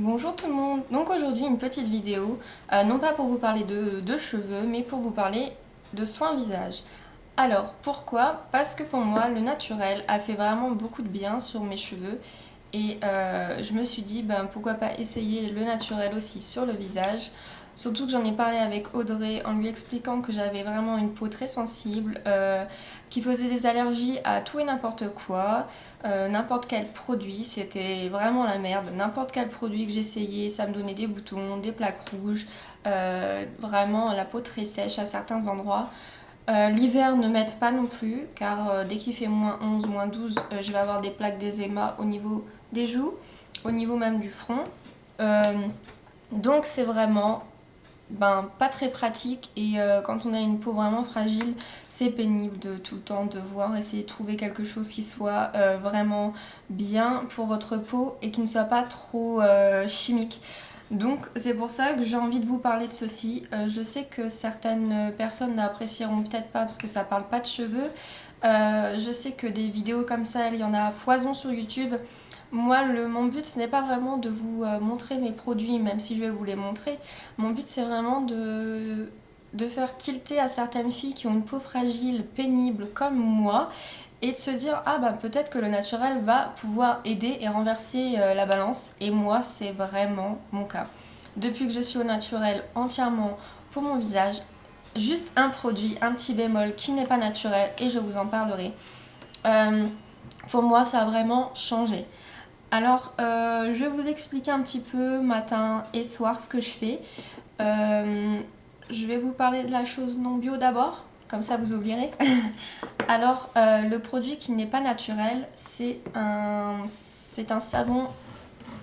Bonjour tout le monde, donc aujourd'hui une petite vidéo, non pas pour vous parler de cheveux, mais pour vous parler de soins visage. Alors pourquoi? Parce que pour moi le naturel a fait vraiment beaucoup de bien sur mes cheveux et je me suis dit pourquoi pas essayer le naturel aussi sur le visage. Surtout que j'en ai parlé avec Audrey en lui expliquant que j'avais vraiment une peau très sensible, qui faisait des allergies à tout et n'importe quoi, n'importe quel produit, c'était vraiment la merde. N'importe quel produit que j'essayais, ça me donnait des boutons, des plaques rouges, vraiment la peau très sèche à certains endroits. L'hiver ne m'aide pas non plus, car dès qu'il fait moins 11, moins 12, je vais avoir des plaques d'eczéma au niveau des joues, au niveau même du front. Euh, donc c'est vraiment pas très pratique et quand on a une peau vraiment fragile, c'est pénible de tout le temps devoir essayer de trouver quelque chose qui soit vraiment bien pour votre peau et qui ne soit pas trop chimique. Donc c'est pour ça que j'ai envie de vous parler de ceci. Je sais que certaines personnes n'apprécieront peut-être pas parce que ça parle pas de cheveux. Je sais que des vidéos comme ça, il y en a à foison sur YouTube. Moi, mon but, ce n'est pas vraiment de vous montrer mes produits, même si je vais vous les montrer. Mon but, c'est vraiment de faire tilter à certaines filles qui ont une peau fragile, pénible, comme moi, et de se dire, ah peut-être que le naturel va pouvoir aider et renverser la balance. Et moi, c'est vraiment mon cas. Depuis que je suis au naturel entièrement pour mon visage, juste un produit, un petit bémol qui n'est pas naturel, et je vous en parlerai. Euh, pour moi, ça a vraiment changé. Alors, je vais vous expliquer un petit peu matin et soir ce que je fais. Euh, je vais vous parler de la chose non bio d'abord, comme ça vous oublierez. Alors, le produit qui n'est pas naturel, c'est un savon.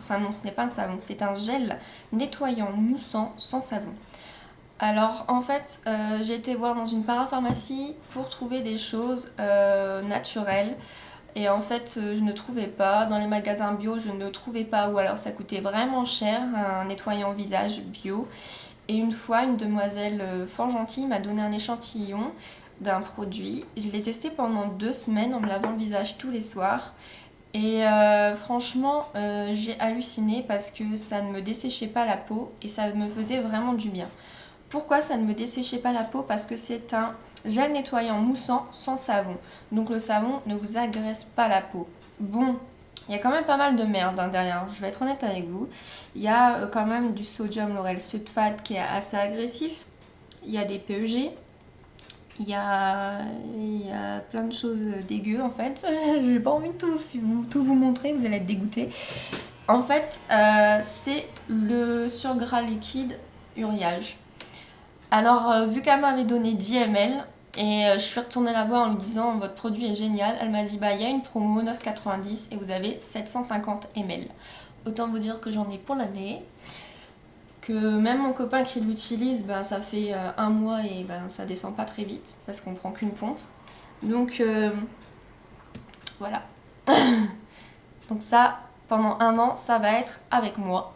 Enfin non, ce n'est pas un savon, c'est un gel nettoyant moussant sans savon. Alors en fait, j'ai été voir dans une parapharmacie pour trouver des choses naturelles. Et en fait, je ne trouvais pas. Dans les magasins bio, je ne trouvais pas. Ou alors ça coûtait vraiment cher, un nettoyant visage bio. Et une fois, une demoiselle fort gentille m'a donné un échantillon d'un produit. Je l'ai testé pendant 2 semaines en me lavant le visage tous les soirs. Et franchement, j'ai halluciné parce que ça ne me desséchait pas la peau et ça me faisait vraiment du bien. Pourquoi ça ne me desséchait pas la peau? Parce que c'est un gel nettoyant moussant sans savon. Donc le savon ne vous agresse pas la peau. Bon, il y a quand même pas mal de merde derrière, je vais être honnête avec vous. Il y a quand même du sodium lauryl sulfate qui est assez agressif. Il y a des PEG. Il y a plein de choses dégueu en fait. J'ai pas envie de tout vous montrer, vous allez être dégoûtés. En fait, c'est le surgras liquide Uriage. Alors, vu qu'elle m'avait donné 10 ml, et je suis retournée la voir en lui disant votre produit est génial, elle m'a dit il y a une promo 9,90 et vous avez 750 ml. Autant vous dire que j'en ai pour l'année, que même mon copain qui l'utilise, ça fait un mois et ça descend pas très vite parce qu'on prend qu'une pompe. Donc voilà. Donc ça, pendant un an, ça va être avec moi.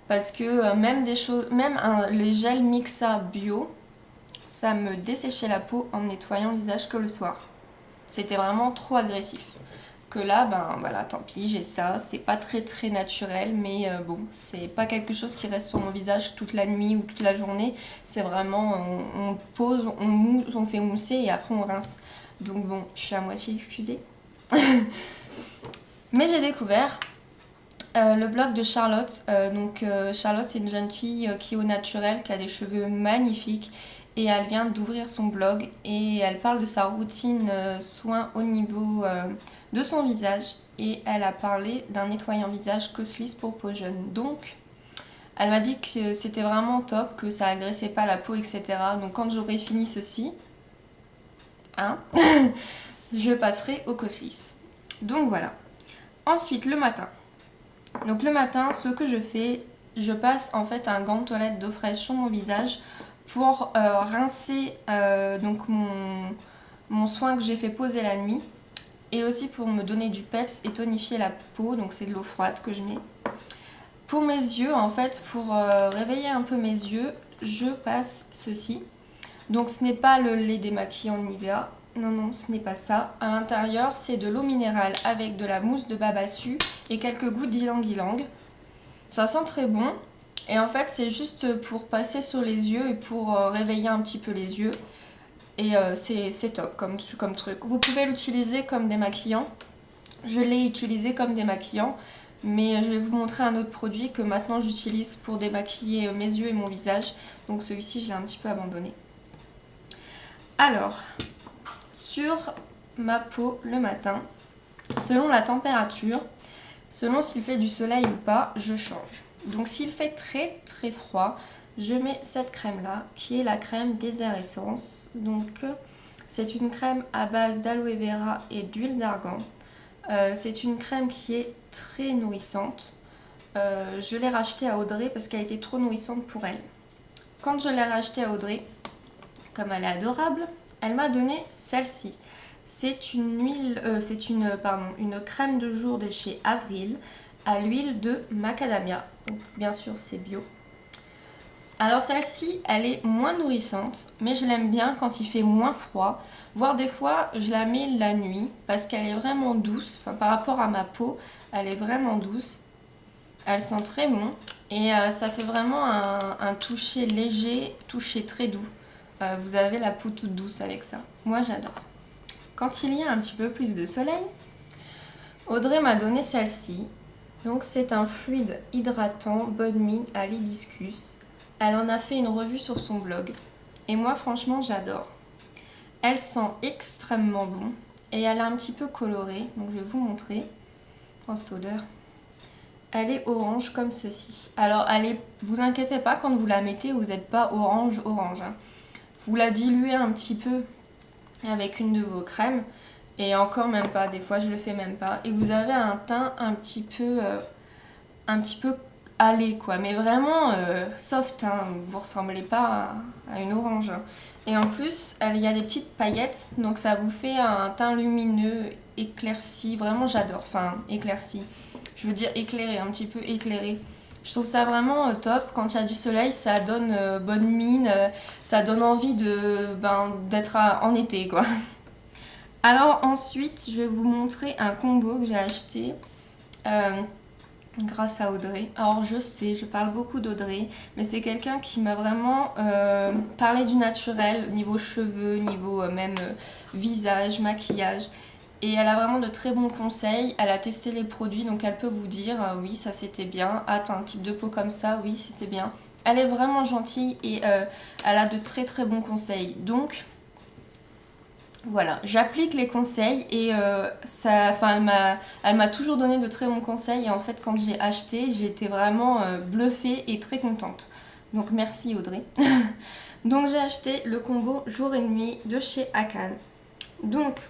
Parce que même des choses, même les gels Mixa bio, ça me desséchait la peau en me nettoyant le visage que le soir. C'était vraiment trop agressif. Que là, voilà, tant pis, j'ai ça. C'est pas très très naturel, mais bon, c'est pas quelque chose qui reste sur mon visage toute la nuit ou toute la journée. C'est vraiment, on pose, on fait mousser et après on rince. Donc bon, je suis à moitié excusée. Mais j'ai découvert le blog de Charlotte. Charlotte, c'est une jeune fille qui est au naturel, qui a des cheveux magnifiques. Et elle vient d'ouvrir son blog et elle parle de sa routine soins au niveau de son visage. Et elle a parlé d'un nettoyant visage Coslis pour peau jeune. Donc, elle m'a dit que c'était vraiment top, que ça agressait pas la peau, etc. Donc quand j'aurai fini ceci, hein, je passerai au Coslis. Donc voilà. Ensuite, le matin. Donc le matin, ce que je fais, je passe en fait un gant de toilette d'eau fraîche sur mon visage pour rincer mon soin que j'ai fait poser la nuit et aussi pour me donner du peps et tonifier la peau, donc c'est de l'eau froide que je mets. Pour mes yeux, en fait, pour réveiller un peu mes yeux, je passe ceci. Donc ce n'est pas le lait démaquillant Nivea, non, ce n'est pas ça. À l'intérieur, c'est de l'eau minérale avec de la mousse de babassu et quelques gouttes d'ylang-ylang. Ça sent très bon. Et en fait, c'est juste pour passer sur les yeux et pour réveiller un petit peu les yeux. Et c'est top comme truc. Vous pouvez l'utiliser comme démaquillant. Je l'ai utilisé comme démaquillant. Mais je vais vous montrer un autre produit que maintenant j'utilise pour démaquiller mes yeux et mon visage. Donc celui-ci, je l'ai un petit peu abandonné. Alors, sur ma peau le matin, selon la température, selon s'il fait du soleil ou pas, je change. Donc s'il fait très très froid, je mets cette crème là, qui est la crème Désert Essence. Donc c'est une crème à base d'aloe vera et d'huile d'argan. C'est une crème qui est très nourrissante. Je l'ai rachetée à Audrey parce qu'elle était trop nourrissante pour elle. Quand je l'ai rachetée à Audrey, comme elle est adorable, elle m'a donné celle-ci. C'est une crème de jour de chez Avril à l'huile de macadamia. Donc, bien sûr, c'est bio. Alors celle-ci, elle est moins nourrissante, mais je l'aime bien quand il fait moins froid. Voire des fois, je la mets la nuit parce qu'elle est vraiment douce. Enfin, par rapport à ma peau, elle est vraiment douce. Elle sent très bon et ça fait vraiment un toucher léger, toucher très doux. Vous avez la peau toute douce avec ça. Moi, j'adore. Quand il y a un petit peu plus de soleil, Audrey m'a donné celle-ci. Donc c'est un fluide hydratant bonne mine à l'hibiscus. Elle en a fait une revue sur son blog. Et moi franchement j'adore. Elle sent extrêmement bon. Et elle est un petit peu colorée. Donc je vais vous montrer. Oh cette odeur. Elle est orange comme ceci. Alors vous inquiétez pas quand vous la mettez, vous n'êtes pas orange. Hein. Vous la diluez un petit peu avec une de vos crèmes. Et encore même pas, des fois je le fais même pas. Et vous avez un teint un petit peu allé quoi. Mais vraiment soft, hein. Vous ressemblez pas à une orange. Hein. Et en plus, il y a des petites paillettes. Donc ça vous fait un teint lumineux, éclairci. Vraiment j'adore. Enfin éclairci. Je veux dire éclairé, un petit peu éclairé. Je trouve ça vraiment top. Quand il y a du soleil, ça donne bonne mine. Ça donne envie d'être en été quoi. Alors ensuite, je vais vous montrer un combo que j'ai acheté grâce à Audrey. Alors je sais, je parle beaucoup d'Audrey, mais c'est quelqu'un qui m'a vraiment parlé du naturel, niveau cheveux, niveau même visage, maquillage. Et elle a vraiment de très bons conseils, elle a testé les produits, donc elle peut vous dire oui ça c'était bien, ah t'as un type de peau comme ça, oui c'était bien. Elle est vraiment gentille et elle a de très très bons conseils. Donc voilà, j'applique les conseils et elle m'a toujours donné de très bons conseils et en fait quand j'ai acheté, j'ai été vraiment bluffée et très contente. Donc merci Audrey. Donc j'ai acheté le combo jour et nuit de chez Akan. Donc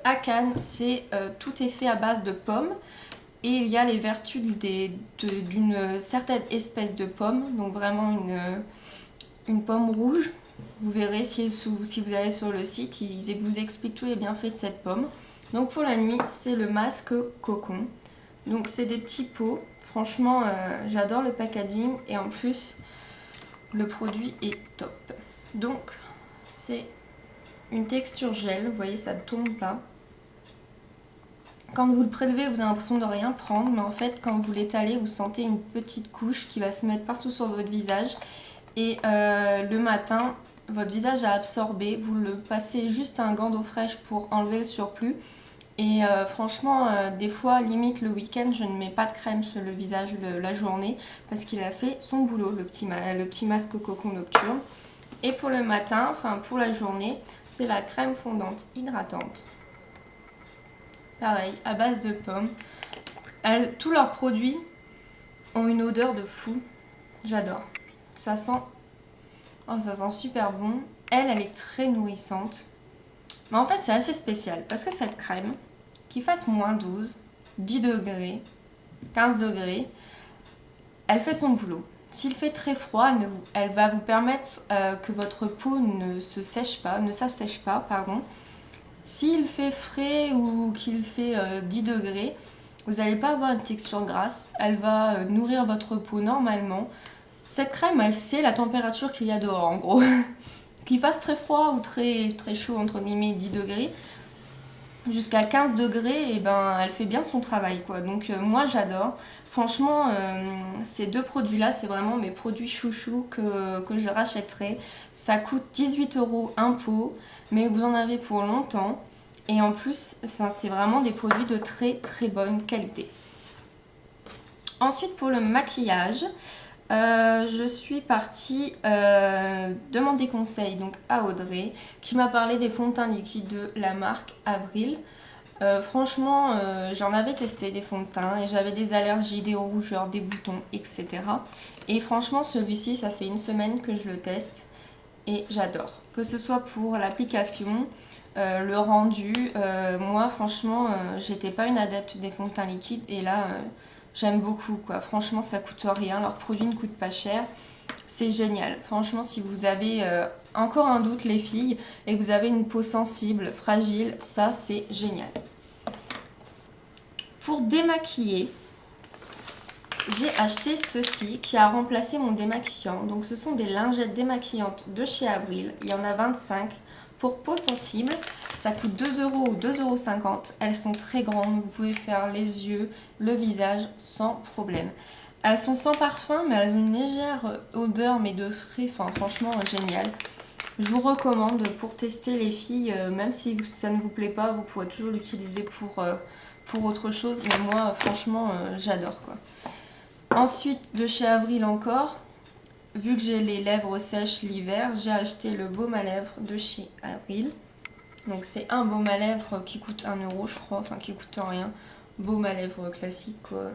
Akan, c'est tout est fait à base de pommes et il y a les vertus d'une certaine espèce de pomme, donc vraiment une pomme rouge. Vous verrez si vous allez sur le site, ils vous expliquent tous les bienfaits de cette pomme. Donc pour la nuit, c'est le masque cocon. Donc c'est des petits pots. Franchement, j'adore le packaging et en plus, le produit est top. Donc c'est une texture gel, vous voyez ça ne tombe pas. Quand vous le prélevez, vous avez l'impression de rien prendre, mais en fait quand vous l'étalez, vous sentez une petite couche qui va se mettre partout sur votre visage. Et le matin, votre visage a absorbé, vous le passez juste un gant d'eau fraîche pour enlever le surplus. Et franchement, des fois, limite le week-end, je ne mets pas de crème sur le visage la journée parce qu'il a fait son boulot, le petit masque cocon nocturne. Et pour le matin, enfin pour la journée, c'est la crème fondante hydratante. Pareil, à base de pommes. Tous leurs produits ont une odeur de fou. J'adore. Ça sent super bon. Elle est très nourrissante. Mais en fait, c'est assez spécial parce que cette crème, qui fasse moins 12, 10 degrés, 15 degrés, elle fait son boulot. S'il fait très froid, elle va vous permettre que votre peau ne s'assèche pas, pardon. S'il fait frais ou qu'il fait 10 degrés, vous n'allez pas avoir une texture grasse. Elle va nourrir votre peau normalement. Cette crème, elle sait la température qu'il y a dehors, en gros. Qu'il fasse très froid ou très, très chaud, entre guillemets, 10 degrés. jusqu'à 15 degrés, et ben elle fait bien son travail quoi. Donc moi j'adore. Franchement, ces deux produits-là, c'est vraiment mes produits chouchous que je rachèterai. Ça coûte 18 € un pot, mais vous en avez pour longtemps. Et en plus, enfin, c'est vraiment des produits de très très bonne qualité. Ensuite, pour le maquillage, je suis partie demander conseil donc, à Audrey, qui m'a parlé des fonds de teint liquides de la marque Avril. Franchement, j'en avais testé des fonds de teint et j'avais des allergies, des rougeurs, des boutons, etc. Et franchement, celui-ci, ça fait une semaine que je le teste et j'adore. Que ce soit pour l'application, le rendu, moi franchement, j'étais pas une adepte des fonds de teint liquides et là, j'aime beaucoup quoi. Franchement, ça coûte rien, leurs produits ne coûtent pas cher. C'est génial. Franchement, si vous avez encore un doute, les filles, et que vous avez une peau sensible, fragile, ça c'est génial. Pour démaquiller, j'ai acheté ceci qui a remplacé mon démaquillant. Donc ce sont des lingettes démaquillantes de chez Avril. Il y en a 25 pour peau sensible. Ça coûte 2 € ou 2,50 €. Elles sont très grandes. Vous pouvez faire les yeux, le visage sans problème. Elles sont sans parfum, mais elles ont une légère odeur, mais de frais. Enfin, franchement, génial. Je vous recommande pour tester les filles, même si ça ne vous plaît pas, vous pourrez toujours l'utiliser pour autre chose. Mais moi, franchement, j'adore quoi. Ensuite, de chez Avril encore, vu que j'ai les lèvres sèches l'hiver, j'ai acheté le baume à lèvres de chez Avril. Donc c'est un baume à lèvres qui coûte 1 € je crois, enfin qui coûte rien. Baume à lèvres classique quoi.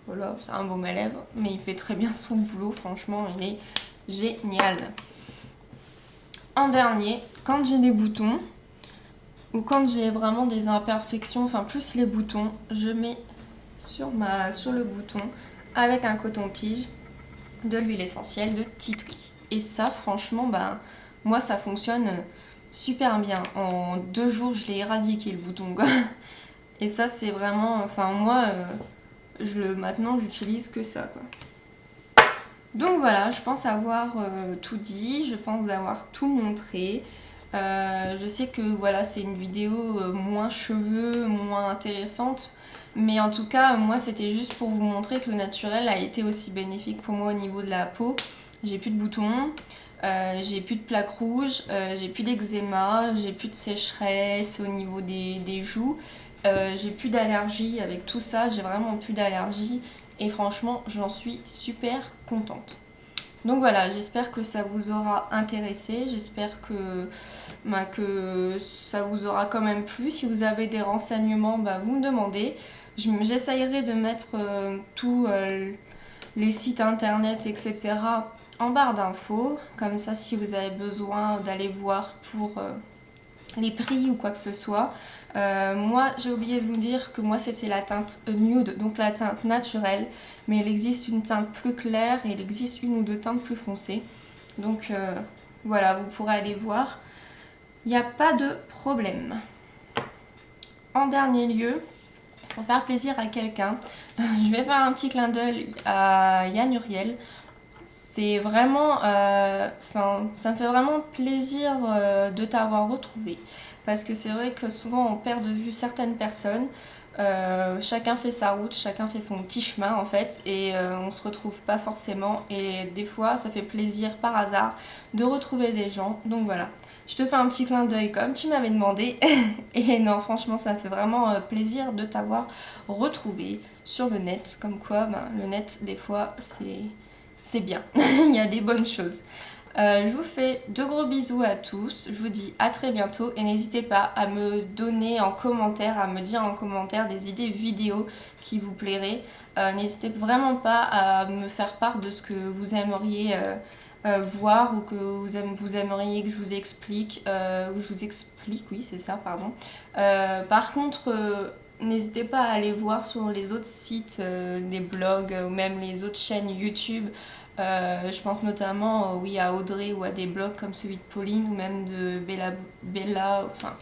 Voilà, c'est un baume à lèvres, mais il fait très bien son boulot, franchement, il est génial. En dernier, quand j'ai des boutons, ou quand j'ai vraiment des imperfections, enfin plus les boutons, je mets sur le bouton avec un coton-tige de l'huile essentielle de tea tree. Et ça, franchement, bah, moi, ça fonctionne super bien. En 2 jours, je l'ai éradiqué le bouton, quoi. Et ça, c'est vraiment... Enfin, moi, maintenant, j'utilise que ça, quoi. Donc voilà, je pense avoir tout dit, je pense avoir tout montré. Je sais que voilà, c'est une vidéo moins cheveux, moins intéressante. Mais en tout cas, moi, c'était juste pour vous montrer que le naturel a été aussi bénéfique pour moi au niveau de la peau. J'ai plus de boutons, j'ai plus de plaques rouges, j'ai plus d'eczéma, j'ai plus de sécheresse au niveau des joues. J'ai plus d'allergie avec tout ça, j'ai vraiment plus d'allergie. Et franchement, j'en suis super contente. Donc voilà, j'espère que ça vous aura intéressé, j'espère que ça vous aura quand même plu. Si vous avez des renseignements, bah, vous me demandez. J'essayerai de mettre tous les sites internet, etc. en barre d'infos. Comme ça, si vous avez besoin d'aller voir pour les prix ou quoi que ce soit. Moi, j'ai oublié de vous dire que moi, c'était la teinte nude, donc la teinte naturelle. Mais il existe une teinte plus claire et il existe une ou deux teintes plus foncées. Donc voilà, vous pourrez aller voir. Il n'y a pas de problème. En dernier lieu, pour faire plaisir à quelqu'un, je vais faire un petit clin d'œil à Yann Uriel. C'est vraiment, ça me fait vraiment plaisir de t'avoir retrouvé. Parce que c'est vrai que souvent on perd de vue certaines personnes. Chacun fait sa route, chacun fait son petit chemin en fait. Et on se retrouve pas forcément. Et des fois ça fait plaisir par hasard de retrouver des gens. Donc voilà. Je te fais un petit clin d'œil comme tu m'avais demandé. Et non, franchement, ça me fait vraiment plaisir de t'avoir retrouvé sur le net. Comme quoi, ben, le net, des fois, c'est bien. Il y a des bonnes choses. Je vous fais de gros bisous à tous. Je vous dis à très bientôt. Et n'hésitez pas à me donner en commentaire, à me dire en commentaire des idées vidéos qui vous plairaient. N'hésitez vraiment pas à me faire part de ce que vous aimeriez voir ou que vous aimeriez que je vous explique. Oui, c'est ça, pardon. Par contre, n'hésitez pas à aller voir sur les autres sites, des blogs ou même les autres chaînes YouTube. Je pense notamment oui, à Audrey ou à des blogs comme celui de Pauline ou même de Bella. Enfin,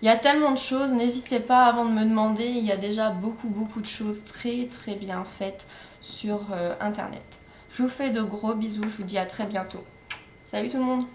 il y a tellement de choses. N'hésitez pas avant de me demander. Il y a déjà beaucoup de choses très très bien faites sur Internet. Je vous fais de gros bisous. Je vous dis à très bientôt. Salut tout le monde!